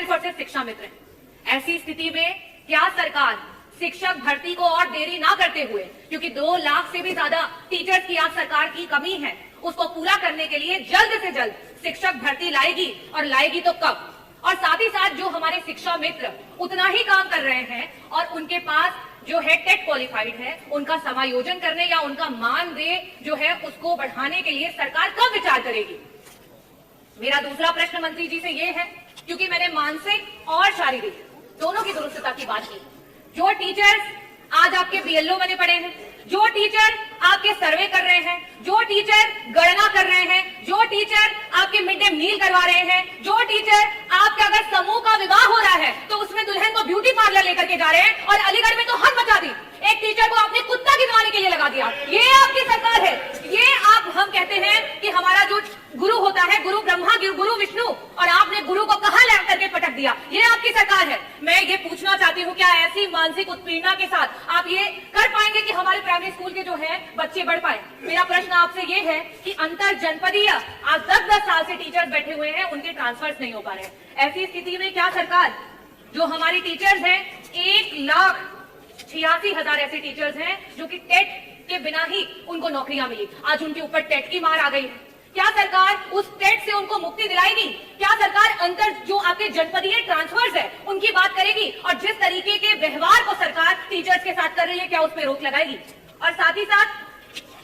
और सिर्फ शिक्षा मित्र हैं। ऐसी स्थिति में क्या सरकार शिक्षक भर्ती को और देरी ना करते हुए, क्योंकि 2 लाख से भी ज्यादा टीचर्स की आज सरकार की कमी है, उसको पूरा करने के लिए जल्द से जल्द शिक्षक भर्ती लाएगी, और लाएगी तो कब? और साथ ही साथ जो हमारे शिक्षा मित्र उतना ही काम कर रहे हैं और उनके पास जो है टेट क्वालिफाइड है, उनका समायोजन करने या उनका मानदेय जो है उसको बढ़ाने के लिए सरकार कब विचार करेगी? मेरा दूसरा प्रश्न मंत्री जी से ये है, क्योंकि मैंने मानसिक और शारीरिक दोनों की दुरुस्तता की बात की। जो टीचर्स आज आपके बीएलओ बने पड़े हैं, जो टीचर आपके सर्वे कर रहे हैं, जो टीचर गणना कर रहे हैं, जो टीचर आपके मिड डे मील करवा रहे हैं, जो टीचर आपका अगर समूह का विवाह हो रहा है तो उसमें दुल्हन को ब्यूटी पार्लर लेकर के जा रहे हैं, और अलीगढ़ में तो हद मचा दी, एक टीचर को आपने कुत्ता गिनवाने के लिए लगा दिया। ये आपकी सरकार है। ये आप हम कहते हैं कि हमारा जो गुरु होता है, गुरु ब्रह्मा गुरु विष्णु, और आपने गुरु को कहां ला करके पटक दिया। ये आपकी सरकार है। मैं ये पूछना चाहती हूँ, क्या ऐसी मानसिक उत्पीड़ना के साथ आप ये कर पाएंगे कि हमारे प्राइमरी स्कूल के जो है बच्चे बढ़ पाए? मेरा प्रश्न आपसे ये है कि अंतर जनपदीय आज 10-10 साल से टीचर्स बैठे हुए हैं, उनके ट्रांसफर्स नहीं हो पा रहे हैं। ऐसी स्थिति में क्या सरकार, जो हमारी टीचर्स हैं 1,86,000 ऐसे टीचर्स हैं जो कि टेट के बिना ही उनको नौकरियां मिली, आज उनके ऊपर टेट की मार आ गई है। क्या सरकार उस टेट से उनको मुक्ति दिलाएगी? क्या सरकार अंतर जो आपके जनपदीय ट्रांसफर्स है उनकी बात करेगी? और जिस तरीके के व्यवहार को सरकार टीचर्स के साथ कर रही है, क्या उस पर रोक लगाएगी? और साथ ही साथ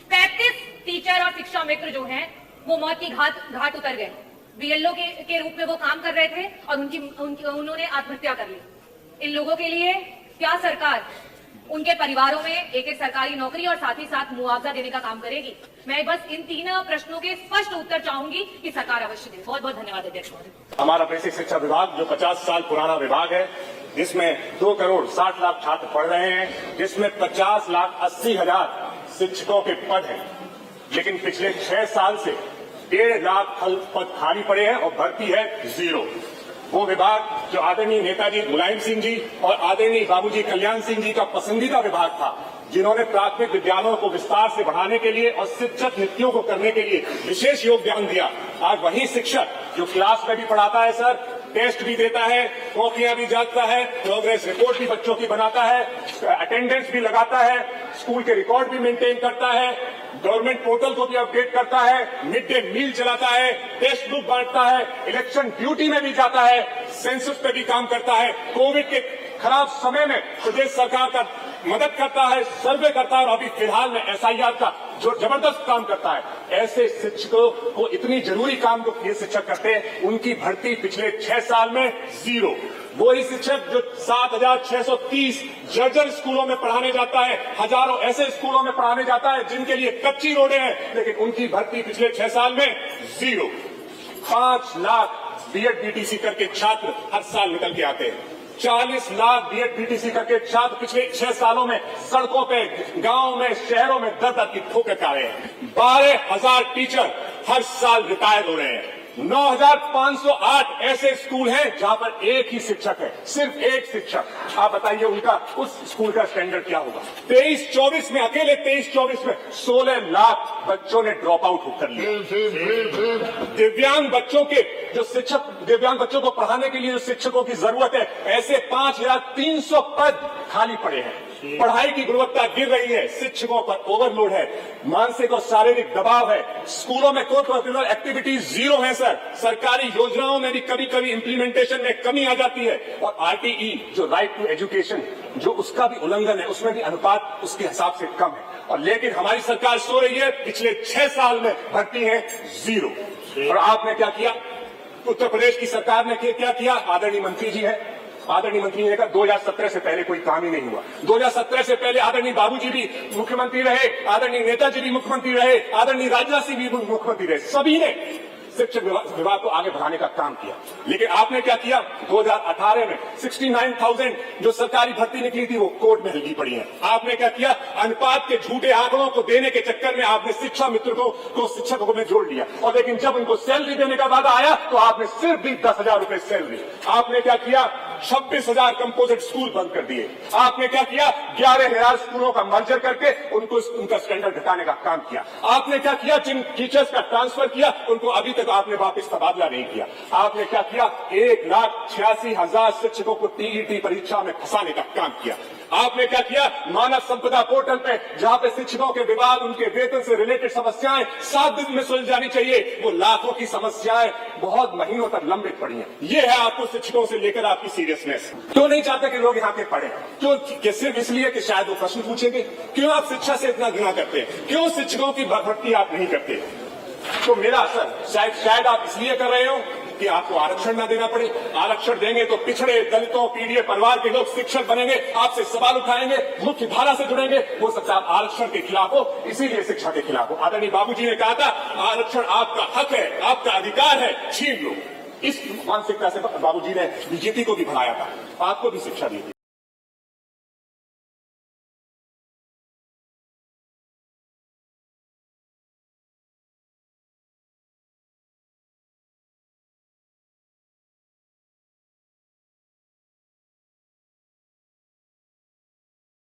35 टीचर और शिक्षा मित्र जो हैं वो मौत की घाट उतर गए। बीएलओ के रूप में वो काम कर रहे थे और उन्होंने आत्महत्या कर ली। इन लोगों के लिए क्या सरकार उनके परिवारों में एक सरकारी नौकरी और साथ ही साथ मुआवजा देने का काम करेगी? मैं बस इन 3 प्रश्नों के स्पष्ट उत्तर चाहूंगी कि सरकार अवश्य दे। बहुत बहुत धन्यवाद अध्यक्ष महोदय। हमारा बेसिक शिक्षा विभाग जो 50 साल पुराना विभाग है, जिसमें 2 करोड़ 60 लाख छात्र पढ़ रहे हैं, जिसमें 50,80,000 शिक्षकों के पद हैं, लेकिन पिछले 6 साल से 1.5 लाख पद खाली पड़े हैं और भर्ती है 0। वो विभाग जो आदरणीय नेताजी मुलायम सिंह जी और आदरणीय बाबूजी कल्याण सिंह जी का पसंदीदा विभाग था, जिन्होंने प्राथमिक विद्यालयों को विस्तार से बढ़ाने के लिए और शिक्षक नियुक्तियों को करने के लिए विशेष योगदान दिया, आज वही शिक्षक जो क्लास में भी पढ़ाता है सर, टेस्ट भी देता है, कॉपियां भी जांचता है, प्रोग्रेस रिपोर्ट भी बच्चों की बनाता है, अटेंडेंस भी लगाता है, स्कूल के रिकॉर्ड भी मेंटेन करता है, गवर्नमेंट पोर्टल को भी अपडेट करता है, मिड डे मील चलाता है, टेस्ट बुक बांटता है, इलेक्शन ड्यूटी में भी जाता है, सेंसस पे भी काम करता है, कोविड के खराब समय में प्रदेश सरकार का मदद करता है, सर्वे करता है, और अभी फिलहाल में एसआईआर का जो जबरदस्त काम करता है। ऐसे शिक्षकों को इतनी जरूरी काम जो ये शिक्षक करते हैं, उनकी भर्ती पिछले 6 साल में 0। वही शिक्षक जो 7,630 जर्जर स्कूलों में पढ़ाने जाता है, हजारों ऐसे स्कूलों में पढ़ाने जाता है जिनके लिए कच्ची रोडें हैं, लेकिन उनकी भर्ती पिछले 6 साल में 0। 5 लाख बीएड बीटीसी करके छात्र हर साल निकल के आते हैं। 40 लाख बीएड बीटीसी करके छात्र पिछले 6 सालों में सड़कों पे, गांव में, शहरों में दर की ठोकर खा रहे हैं। 12,000 टीचर हर साल रिटायर हो रहे हैं। 9,508 ऐसे स्कूल हैं जहां पर एक ही शिक्षक है, सिर्फ एक शिक्षक। आप बताइए उनका उस स्कूल का स्टैंडर्ड क्या होगा? 23-24 में, अकेले 23-24 में 16 लाख बच्चों ने ड्रॉप आउट कर लिया। दिव्यांग बच्चों के जो शिक्षक, दिव्यांग बच्चों को पढ़ाने के लिए जो शिक्षकों की जरूरत है, ऐसे 5,300 पद खाली पड़े हैं। पढ़ाई की गुणवत्ता गिर रही है, शिक्षकों पर ओवरलोड है, मानसिक और शारीरिक दबाव है, स्कूलों में को करिकुलर एक्टिविटीज 0 है सर। सरकारी योजनाओं में भी कभी कभी इंप्लीमेंटेशन में कमी आ जाती है, और आरटीई जो राइट टू एजुकेशन जो उसका भी उल्लंघन है, उसमें भी अनुपात उसके हिसाब से कम है। और लेकिन हमारी सरकार सो रही है, पिछले 6 साल में भर्ती है 0। और आपने क्या किया? उत्तर प्रदेश की सरकार ने क्या किया? आदरणीय मंत्री जी है, आदरणीय मंत्री ने कहा 2017 से पहले कोई काम ही नहीं हुआ। 2017 से पहले आदरणीय बाबूजी भी मुख्यमंत्री रहे, आदरणीय नेताजी भी मुख्यमंत्री रहे, आदरणीय राजनाथ सिंह भी मुख्यमंत्री रहे, सभी ने शिक्षक विभाग को आगे बढ़ाने का काम किया। लेकिन आपने क्या किया? 2018 में 69,000 जो सरकारी भर्ती निकली थी वो कोर्ट में हिलगी पड़ी है। आपने क्या किया? अनुपात के झूठे आंकड़ों को देने के चक्कर में आपने शिक्षा मित्र को शिक्षकों में जोड़ लिया, और लेकिन जब उनको सैलरी देने का वादा आया तो आपने सिर्फ भी 10,000 रुपए सैलरी। आपने क्या किया? 26,000 कंपोजिट स्कूल बंद कर दिए। आपने क्या किया? 11,000 स्कूलों का मर्जर करके उनका स्टैंडर्ड घटाने का काम किया। आपने क्या किया? जिन टीचर्स का ट्रांसफर किया उनको अभी तक आपने वापस तबादला नहीं किया। आपने क्या किया? 1,86,000 शिक्षकों को टीईटी परीक्षा में फंसाने का काम किया। आपने क्या किया? मानव संपदा पोर्टल पे जहां पे शिक्षकों के विवाद, उनके वेतन से रिलेटेड समस्याएं 7 दिन में सुलझ जानी चाहिए, वो लाखों की समस्याएं बहुत महीनों तक लंबित पड़ी हैं। ये है आपको शिक्षकों से लेकर आपकी सीरियसनेस। क्यों नहीं चाहते कि लोग यहाँ पे पढ़े? क्यों? सिर्फ इसलिए कि शायद वो प्रश्न पूछेंगे? क्यों आप शिक्षा से इतना घृणा करते हैं? क्यों शिक्षकों की भर्ती आप नहीं करते? तो मेरा असर शायद आप इसलिए कर रहे हो कि आपको आरक्षण ना देना पड़े। आरक्षण देंगे तो पिछड़े, दलितों, पीड़ित परिवार के लोग शिक्षक बनेंगे, आपसे सवाल उठाएंगे, मुख्य धारा से जुड़ेंगे। हो सकता है आप आरक्षण के खिलाफ हो, इसीलिए शिक्षा के खिलाफ हो। आदरणीय बाबूजी ने कहा था आरक्षण आपका हक है, आपका अधिकार है, छीन लो। इस मानसिकता से बाबूजी ने बीजेपी को भी बढ़ाया था, आपको भी शिक्षा दी थी।